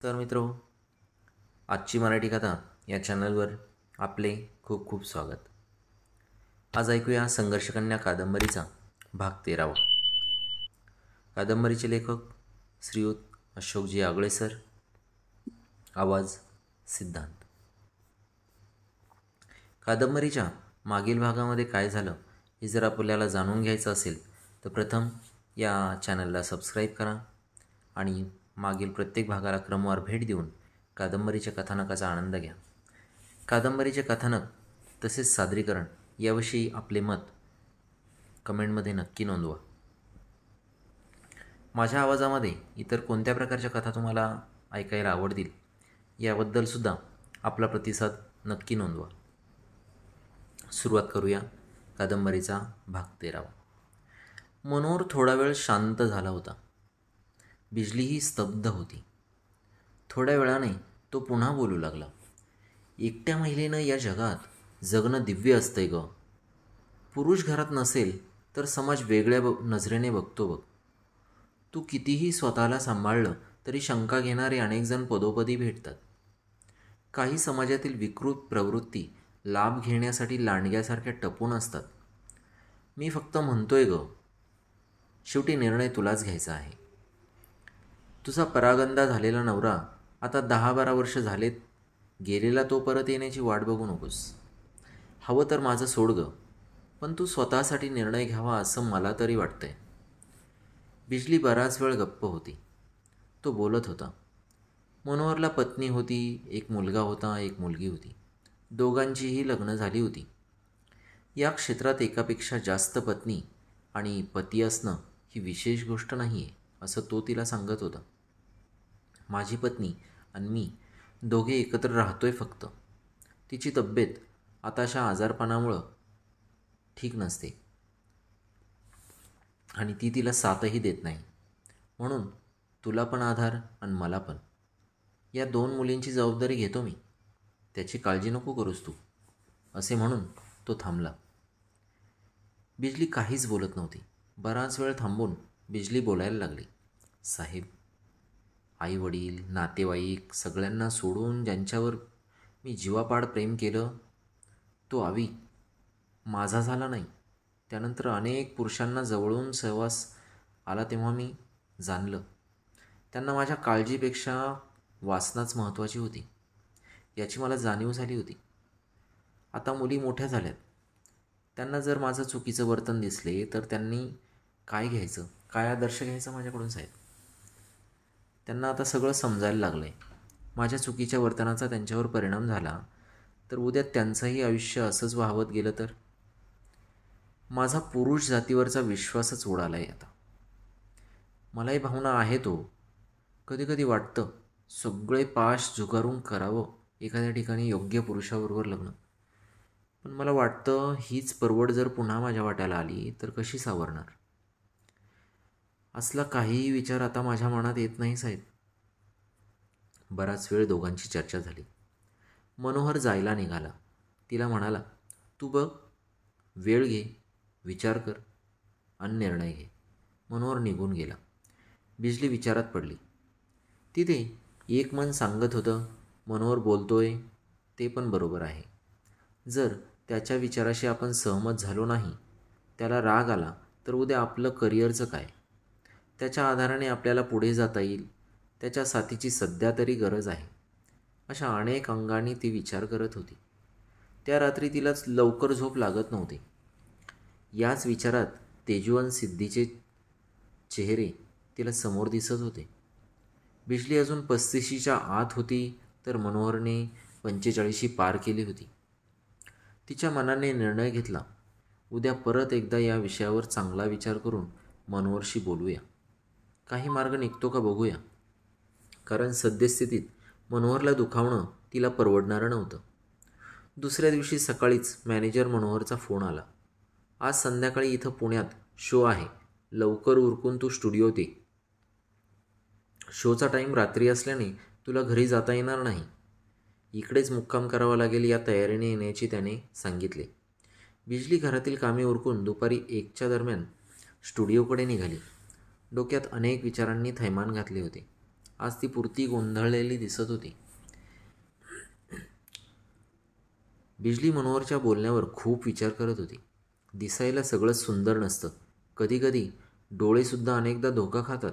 तर मित्रो, आजची मराठी कथा या चॅनलवर आपले खूप खूप स्वागत. आज ऐकूया संघर्षकन्या कादंबरीचा भाग 13. कादंबरीचे लेखक श्रीयुत अशोकजी आगळे सर. आवाज सिद्धांत. कादंबरीच्या मागील भागामध्ये काय झालं हे जर आपल्याला जाणून घ्यायचं असेल तर प्रथम या चॅनलला सबस्क्राईब करा आणि मागील प्रत्येक भागाला क्रमवार भेट देऊन कादंबरीच्या कथानकाचा आनंद घ्या. कादंबरीचे कथानक तसेच सादरीकरण याविषयी आपले मत कमेंटमध्ये नक्की नोंदवा. माझ्या आवाजामध्ये इतर कोणत्या प्रकारच्या कथा तुम्हाला ऐकायला आवडतील याबद्दलसुद्धा आपला प्रतिसाद नक्की नोंदवा. सुरुवात करूया कादंबरीचा भाग 13. मनोहर थोडा वेळ शांत झाला होता. बिजलीही स्तब्ध होती. थोड्या वेळाने तो पुन्हा बोलू लागला. एकट्या महिलेनं या जगात जगणं दिव्य असतंय ग. पुरुष घरात नसेल तर समाज वेगळ्या नजरेने बघतो बघ. तू कितीही स्वतःला सांभाळलं तरी शंका घेणारे अनेक जण पदोपदी भेटतात. काही समाजातील विकृत प्रवृत्ती लाभ घेण्यासाठी लांडग्यासारख्या टपून असतात. मी फक्त म्हणतोय ग, शेवटी निर्णय तुलाच घ्यायचा आहे. तुझा परागंदा झालेला नवरा आता 10-12 वर्ष झालेत गेलेला, तो परत येण्याची वाट बघू नकोस. हवं तर माझं सोड ग, पण तू स्वतःसाठी निर्णय घ्यावा असं मला तरी वाटतंय. बिजली बराच वेळ गप्प होती. तो बोलत होता. मनोहरला पत्नी होती, एक मुलगा होता, एक मुलगी होती. दोघांचीही लग्न झाली होती. या क्षेत्रात एकापेक्षा जास्त पत्नी आणि पती असणं ही विशेष गोष्ट नाही आहे असं तो तिला सांगत होता. माझी पत्नी आणि मी दोघे एकत्र राहतोय फक्त. तिची तब्येत आताशा आजारपणामुळं ठीक नसते आणि ती तिला साथही देत नाही. म्हणून तुला पण आधार आणि मला पण. या 2 मुलींची जबाबदारी घेतो मी. त्याची काळजी नको करूस तू, असे म्हणून तो थांबला. बिजली काहीच बोलत नव्हती. बराच वेळ थांबून बिजली बोलायला लागली. साहेब, आई वडील, नातेवाईक सगळ्यांना सोडून ज्यांच्यावर मी जीवापाड प्रेम केलं तो आवी माझा झाला नाही. त्यानंतर अनेक पुरुषांना जवळून सहवास आला तेव्हा मी जाणलं त्यांना माझ्या काळजीपेक्षा वासनाच महत्त्वाची होती याची मला जाणीव झाली होती. आता मुली मोठ्या झाल्यात. त्यांना जर माझं चुकीचं वर्तन दिसले तर त्यांनी काय घ्यायचं, काय आदर्श घ्यायचा माझ्याकडून साहेब? त्यांना आता सगळं समजायला लागलं आहे. माझ्या चुकीच्या वर्तनाचा त्यांच्यावर परिणाम झाला तर उद्या त्यांचंही आयुष्य असंच वाहवत गेलं तर? माझा पुरुष जातीवरचा विश्वासच उडाला आहे आता. मलाही भावना आहे तो. कधी वाटतं सगळे पाश झुगारून करावं एखाद्या ठिकाणी योग्य पुरुषाबरोबर लग्न. पण मला वाटतं हीच परवड जर पुन्हा माझ्या वाट्याला आली तर कशी सावरणार? असला काहीही विचार आता माझ्या मनात येत नाही साहेब. बराच वेळ दोघांची चर्चा झाली. मनोहर जायला निघाला. तिला म्हणाला, तू बघ, वेळ घे, विचार कर आणि निर्णय घे. मनोहर निघून गेला. बिजली विचारात पडली. तिथे एक मन सांगत होतं, मनोहर बोलतोय ते पण बरोबर आहे. जर त्याच्या विचाराशी आपण सहमत झालो नाही, त्याला राग आला तर उद्या आपलं करिअरचं काय? त्याच्या आधाराने आपल्याला पुढे जाता येईल. त्याच्या साथीची सध्या तरी गरज आहे. अशा अनेक अंगांनी ती विचार करत होती. त्या रात्री तिला लवकर झोप लागत नव्हती. याच विचारात तेजू सिद्धीचे चेहरे तिला समोर दिसत होते. बिजली अजून 35च्या आत होती तर मनोहरने 45 पार केली होती. तिच्या मनाने निर्णय घेतला, उद्या परत एकदा या विषयावर चांगला विचार करून मनोहरशी बोलूया. काही मार्ग निघतो का बघूया. कारण सद्यस्थितीत मनोहरला दुखावणं तिला परवडणारं नव्हतं. दुसऱ्या दिवशी सकाळीच मॅनेजर मनोहरचा फोन आला. आज संध्याकाळी इथं पुण्यात शो आहे, लवकर उरकून तू स्टुडिओत ये. शोचा टाईम रात्री असल्याने तुला घरी जाता येणार नाही. इकडेच मुक्काम करावा लागेल या तयारीने येण्याची त्याने सांगितले. बिजली घरातील कामे उरकून दुपारी 1च्या दरम्यान स्टुडिओकडे निघाली. डोक्यात अनेक विचारांनी थैमान घातले होते. आज ती पुरती गोंधळलेली दिसत होती. बिजली मनोहरच्या बोलण्यावर खूप विचार करत होती. दिसायला सगळंच सुंदर नसतं. कधीकधी डोळेसुद्धा अनेकदा धोका खातात.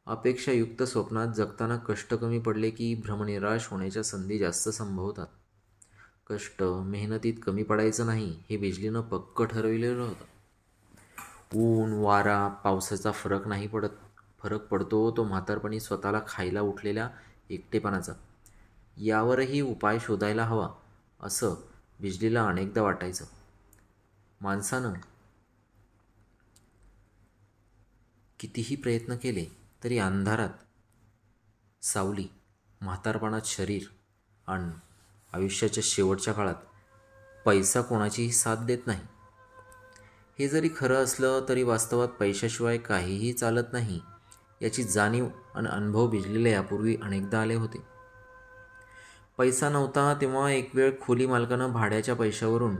अपेक्षायुक्त स्वप्नात जगताना कष्ट कमी पडले की भ्रमनिराश होण्याच्या संधी जास्त संभवतात. कष्ट मेहनतीत कमी पडायचं नाही हे बिजलीनं पक्क ठरविलेलं होतं. ऊन वारा पावसाचा फरक पडतो तो म्हातारपणी स्वतःला खायला उठलेल्या एकटेपणाचा. यावरही उपाय शोधायला हवा असं बिजलीला अनेकदा वाटायचं. माणसानं कितीही प्रयत्न केले तरी अंधारात सावली, म्हातारपणात शरीर आणि आयुष्याच्या शेवटच्या काळात पैसा कोणाचीही साथ देत नाही. हे जरी खरं असलं तरी वास्तवात पैशाशिवाय काहीही चालत नाही याची जाणीव आणि अनुभव बिजलीला यापूर्वी अनेकदा आले होते. पैसा नव्हता तेव्हा एक वेळ खोली मालकानं भाड्याच्या पैशावरून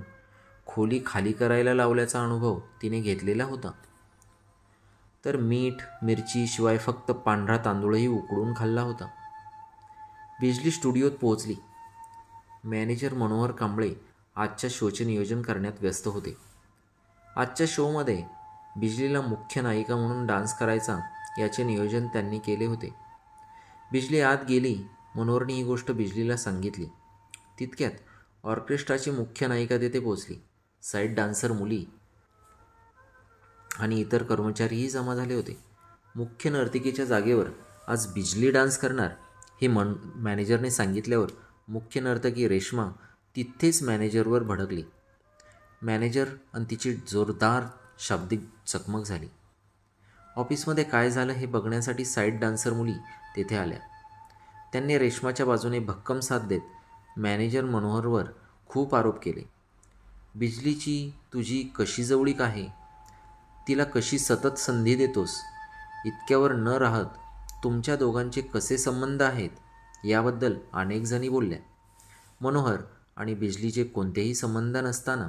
खोली खाली करायला लावल्याचा अनुभव तिने घेतलेला होता. तर मीठ मिरची शिवाय फक्त पांढरा तांदूळही उकडून खाल्ला होता. बिजली स्टुडिओत पोहोचली. मॅनेजर मनोहर कांबळे आजच्या शोचे नियोजन करण्यात व्यस्त होते. आजच्या शोमध्ये बिजलीला मुख्य नायिका म्हणून डान्स करायचा याचे नियोजन त्यांनी केले होते. बिजली आत गेली. मनोहरने ही गोष्ट बिजलीला सांगितली. तितक्यात ऑर्केस्ट्राची मुख्य नायिका तेथे पोहोचली. साईड डान्सर मुली आणि इतर कर्मचारीही जमा झाले होते. मुख्य नर्तिकेच्या जागेवर आज बिजली डान्स करणार हे मॅनेजरने सांगितल्यावर मुख्य नर्तकी रेश्मा तिथेच मॅनेजरवर भडकली. मॅनेजर आणि तिची जोरदार शाब्दिक चकमक झाली. ऑफिसमध्ये काय झालं हे बघण्यासाठी साईड डान्सर मुली तेथे आल्या. त्यांनी रेश्माच्या बाजूने भक्कम साथ देत मॅनेजर मनोहरवर खूप आरोप केले. बिजलीची तुझी कशी जवळीक आहे, तिला कशी सतत संधी देतोस, इतक्यावर न राहत तुमच्या दोघांचे कसे संबंध आहेत याबद्दल अनेक जणी बोलल्या. मनोहर आणि बिजलीचे कोणतेही संबंध नसताना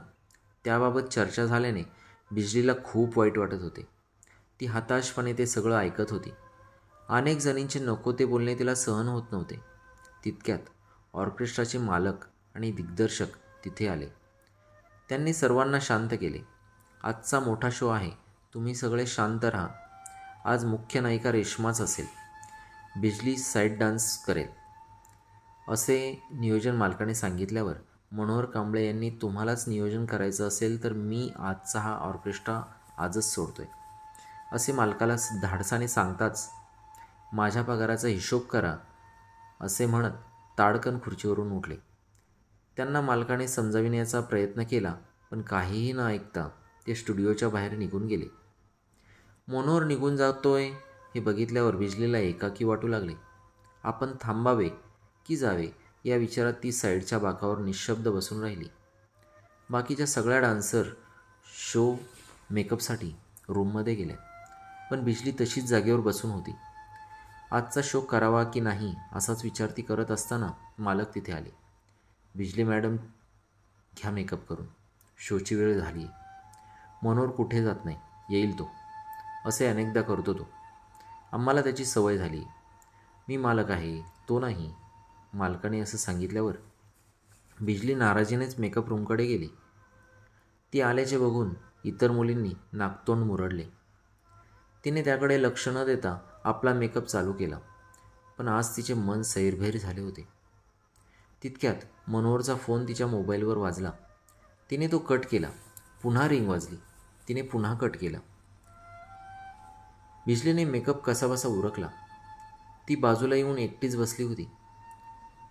त्याबाबत चर्चा झाल्याने बिजलीला खूप वाईट वाटत होते. ती हताशपणे ते सगळं ऐकत होती. अनेक जणींचे नको ते बोलणे तिला सहन होत नव्हते. तितक्यात ऑर्केस्ट्राचे मालक आणि दिग्दर्शक तिथे आले. त्यांनी सर्वांना शांत केले. आजचा मोठा शो आहे, तुम्ही सगळे शांत राहा. आज मुख्य नायिका रेश्माच असेल, बिजली साईड डान्स करेल असे नियोजन मालकाने सांगितल्यावर मनोहर कांबळे यांनी तुम्हालाच नियोजन करायचं असेल तर मी आजचा हा ऑर्केस्ट्रा आजच सोडतोय असे मालकाला धाडसाने सांगताच माझ्या पगाराचा हिशोब करा असे म्हणत ताडकन खुर्चीवरून उठले. त्यांना मालकाने समजाविण्याचा प्रयत्न केला पण काहीही न ऐकता ते स्टुडिओच्या बाहेर निघून गेले. मनोहर निघून जातोय हे बघितल्यावर बिजलीला एकाकी वाटू लागले. आपण थांबावे की जावे या विचारात ती साईडच्या बाकावर निशब्द बसून राहिली. बाकीच्या सगळ्या डान्सर शो मेकअपसाठी रूममध्ये गेल्या पण बिजली तशीच जागेवर बसून होती. आजचा शो करावा की नाही असाच विचार ती करत असताना मालक तिथे आले. बिजली मॅडम घ्या मेकअप करून, शोची वेळ झाली. मनोहर कुठे जात नाही, येईल तो असे अनेकदा करतो तो. आम्हाला त्याची सवय झाली. मी मालक आहे, तो नाही. मालकाने असं सांगितल्यावर बिजली नाराजीनेच मेकअप रूमकडे गेली. ती आल्याचे बघून इतर मुलींनी नाकतोंड मुरडले. तिने त्याकडे लक्ष न देता आपला मेकअप चालू केला. पण आज तिचे मन सैरभैर झाले होते. तितक्यात मनोहरचा फोन तिच्या मोबाईलवर वाजला. तिने तो कट केला. पुन्हा रिंग वाजली. तिने पुन्हा कट केला. बिजलीने मेकअप कसाबसा उरकला. ती बाजूला येऊन एकटीच बसली होती.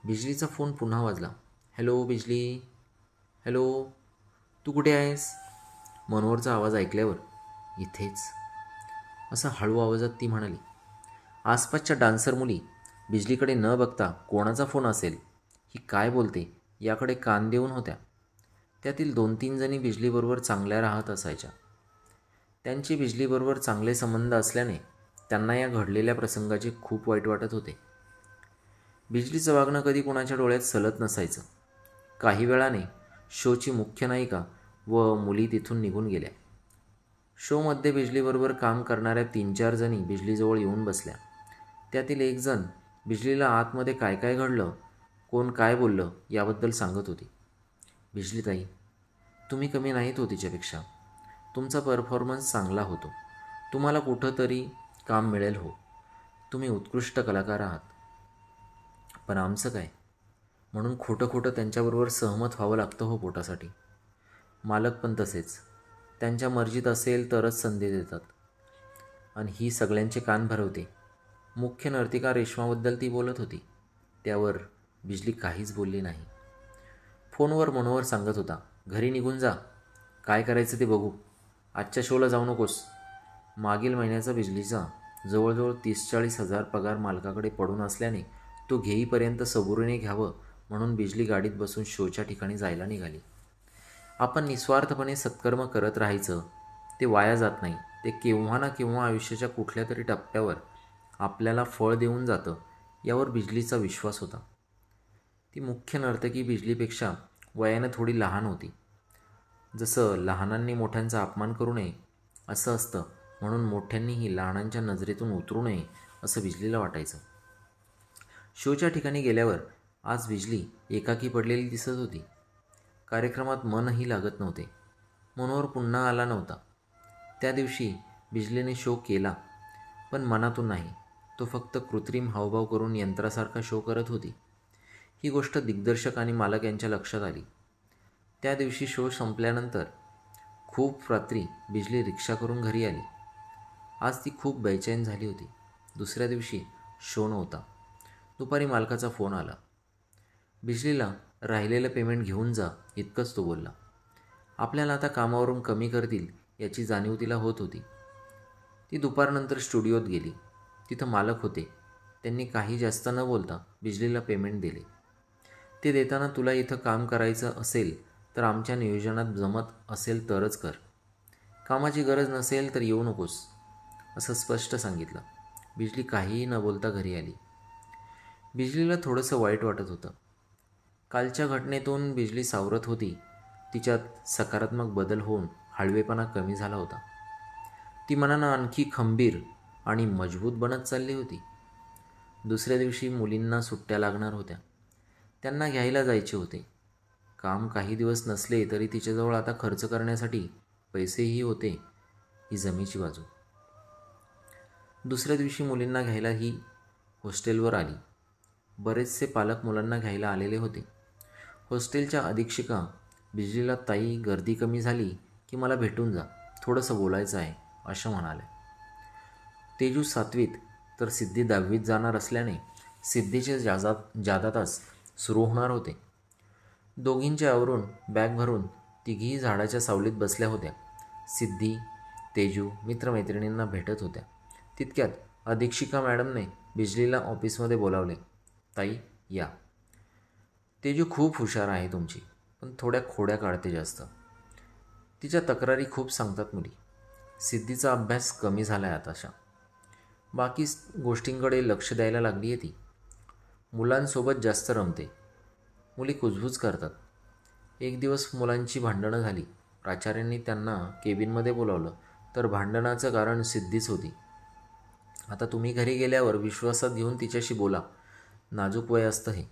बिजलीचा फोन पुन्हा वाजला. हॅलो बिजली, हॅलो, तू कुठे आहेस? मनोहरचा आवाज ऐकल्यावर इथेच असं हळू आवाजात ती म्हणाली. आसपासच्या डान्सर मुली बिजलीकडे न बघता कोणाचा फोन असेल, ही काय बोलते याकडे कान देऊन होत्या. त्यातील 2-3 जणी बिजलीबरोबर चांगल्या राहत असायच्या. त्यांचे बिजलीबरोबर चांगले संबंध असल्याने त्यांना या घडलेल्या प्रसंगाचे खूप वाईट वाटत होते. बिजलीचं वागणं कधी कोणाच्या डोळ्यात सलत नसायचं. काही वेळाने शोची मुख्य नायिका व मुली तिथून निघून गेल्या. शोमध्ये बिजलीबरोबर काम करणाऱ्या 3-4 जणी बिजलीजवळ येऊन बसल्या. त्यातील एक जण बिजलीला आतमध्ये काय काय घडलं, कोण काय बोललं याबद्दल सांगत होती. बिजलीताई, तुम्ही कमी नाहीत हो तिच्यापेक्षा. तुमचा परफॉर्मन्स चांगला होतो. तुम्हाला कुठं तरी काम मिळेल हो. तुम्ही उत्कृष्ट कलाकार आहात. पण आमचं काय? म्हणून खोटं खोटं त्यांच्याबरोबर सहमत व्हावं लागतं हो पोटासाठी. मालक पण तसेच. त्यांच्या मर्जीत असेल तरच संधी देतात. आणि ही सगळ्यांचे कान भरवते. मुख्य नर्तिका रेश्माबद्दल ती बोलत होती. त्यावर बिजली काहीच बोलली नाही. फोनवर मनोहर सांगत होता, घरी निघून जा. काय करायचं ते बघू. आजच्या शोला जाऊ नकोस. मागील महिन्याचा बिजलीचा जवळजवळ 30-40 हजार पगार मालकाकडे पडून असल्याने तो घेईपर्यंत सबुरीने घ्यावं म्हणून बिजली गाडीत बसून शोच्या ठिकाणी जायला निघाली. आपण निस्वार्थपणे सत्कर्म करत राहायचं. ते वाया जात नाही. ते केव्हा ना केव्हा आयुष्याच्या कुठल्या तरी टप्प्यावर आपल्याला फळ देऊन जातं यावर बिजलीचा विश्वास होता. ती मुख्य नर्तकी बिजलीपेक्षा वयानं थोडी लहान होती. जसं लहानांनी मोठ्यांचा अपमान करू नये असं असतं, म्हणून मोठ्यांनीही लहानांच्या नजरेतून उतरू नये असं बिजलीला वाटायचं. शोच्या ठिकाणी गेल्यावर आज बिजली एकाकी पडलेली दिसत होती. कार्यक्रमात मनही लागत नव्हते. मनोहर पुन्हा आला नव्हता. त्या दिवशी बिजलीने शो केला, पण मनातून नाही. तो फक्त कृत्रिम हावभाव करून यंत्रासारखा शो करत होती. ही गोष्ट दिग्दर्शक आणि मालक यांच्या लक्षात आली. त्या दिवशी शो संपल्यानंतर खूप रात्री बिजली रिक्षा करून घरी आली. आज ती खूप बेचैन झाली होती. दुसऱ्या दिवशी शो नव्हता. दुपारी मालकाचा फोन आला. बिजलीला राहिलेलं पेमेंट घेऊन जा इतकंच तो बोलला. आपल्याला आता कामावरून कमी करतील याची जाणीव तिला होत होती. ती दुपारनंतर स्टुडिओत गेली. तिथं मालक होते. त्यांनी काही जास्त न बोलता बिजलीला पेमेंट दिले. ते देताना तुला इथं काम करायचं असेल तर आमच्या नियोजनात जमत असेल तरच कर. कामाची गरज नसेल तर येऊ नकोस असं स्पष्ट सांगितलं. बिजली काहीही न बोलता घरी आली. बिजलीला थोडंसं वाईट वाटत होतं. कालच्या घटनेतून बिजली सावरत होती. तिच्यात सकारात्मक बदल होऊन हळवेपणा कमी झाला होता. ती मनानं आणखी खंबीर आणि मजबूत बनत चालली होती. दुसऱ्या दिवशी मुलींना सुट्ट्या लागणार होत्या. त्यांना घ्यायला जायचे होते. काम काही दिवस नसले तरी तिच्याजवळ आता खर्च करण्यासाठी पैसेही होते. ही जमेची बाजू. दुसऱ्या दिवशी मुलींना घ्यायला ही हॉस्टेलवर आली. बरेचसे पालक मुलांना घ्यायला आलेले होते. हॉस्टेलच्या अधीक्षिका बिजलीला, ताई गर्दी कमी झाली की मला भेटून जा, थोडंसं बोलायचं आहे असं म्हणाले. तेजू 7वीत तर सिद्धी 10वीत जाणार असल्याने सिद्धीचे जादा तास सुरू होणार होते. दोघींचे आवरून बॅग भरून तिघीही झाडाच्या सावलीत बसल्या होत्या. सिद्धी, तेजू मित्रमैत्रिणींना भेटत होत्या. तितक्यात अधीक्षिका मॅडमने बिजलीला ऑफिसमध्ये बोलावले. ताई या. तेजू खूप हुशार आहे तुमची, पण थोड्या खोड्या काढते जास्त. तिच्या तक्रारी खूप सांगतात मुली. सिद्धीचा अभ्यास कमी झाला आहे आताशा. बाकी गोष्टींकडे लक्ष द्यायला लागली आहे ती. मुलांसोबत जास्त रमते. मुली कुजबूज करतात. एक दिवस मुलांची भांडणं झाली. प्राचार्यांनी त्यांना केबिनमध्ये बोलावलं तर भांडणाचं कारण सिद्धीच होती. आता तुम्ही घरी गेल्यावर विश्वासात घेऊन तिच्याशी बोला. नाजूक वय असतं हे.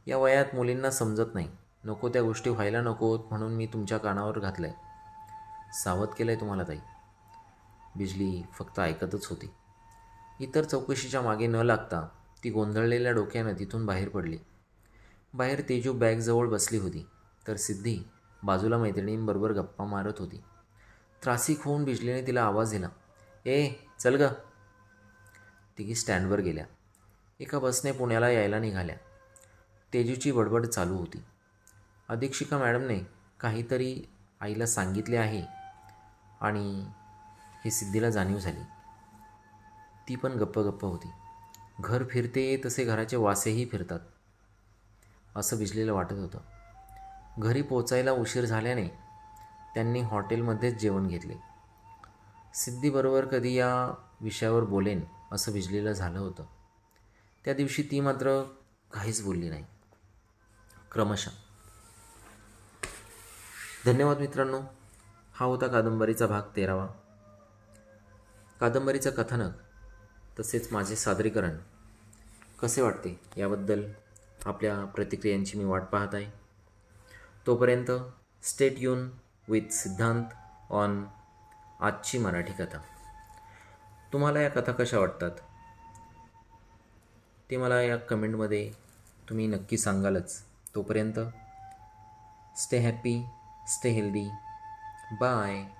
या वयात मुलींना समजत नाही. नको त्या गोष्टी व्हायला नकोत म्हणून मी तुमच्या कानावर घातलं आहे. सावध केलं आहे तुम्हाला ताई. बिजली फक्त ऐकतच होती. इतर चौकशीच्या मागे न लागता ती गोंधळलेल्या डोक्यानं तिथून बाहेर पडली. बाहेर तेजू बॅगजवळ बसली होती तर सिद्धी बाजूला मैत्रिणींबरोबर गप्पा मारत होती. त्रासिक होऊन बिजलीने तिला आवाज दिला, ए चल ग. तिघी स्टँडवर गेल्या. एका बसने पुण्याला यायला निघाल्या. तेजूची बडबड चालू होती. अधीक्षिका मॅडमने काहीतरी आईला सांगितले आहे आणि ही सिद्धीला जाणीव झाली. ती पण गप्प होती. घर फिरते तसे घराचे वासेही फिरतात असं बिजलीला वाटत होतं. घरी पोचायला उशीर झाल्याने त्यांनी हॉटेलमध्येच जेवण घेतले. सिद्धीबरोबर कधी या विषयावर बोलेन असं बिजलीला झालं होतं. त्या दिवशी ती मात्र काहीच बोलली नाही. क्रमशः. धन्यवाद मित्रांनो. हा होता कादंबरीचा भाग 13वा. कादंबरीचं कथानक तसेच माझे सादरीकरण कसे वाटते याबद्दल आपल्या प्रतिक्रियांची मी वाट पाहत आहे. तोपर्यंत स्टे ट्यून विथ सिद्धांत ऑन आजची मराठी कथा. तुम्हाला या कथा कशा वाटतात ते मला या कमेंटमध्ये तुम्ही नक्की सांगालच. तोपर्यंत stay happy, stay healthy. Bye.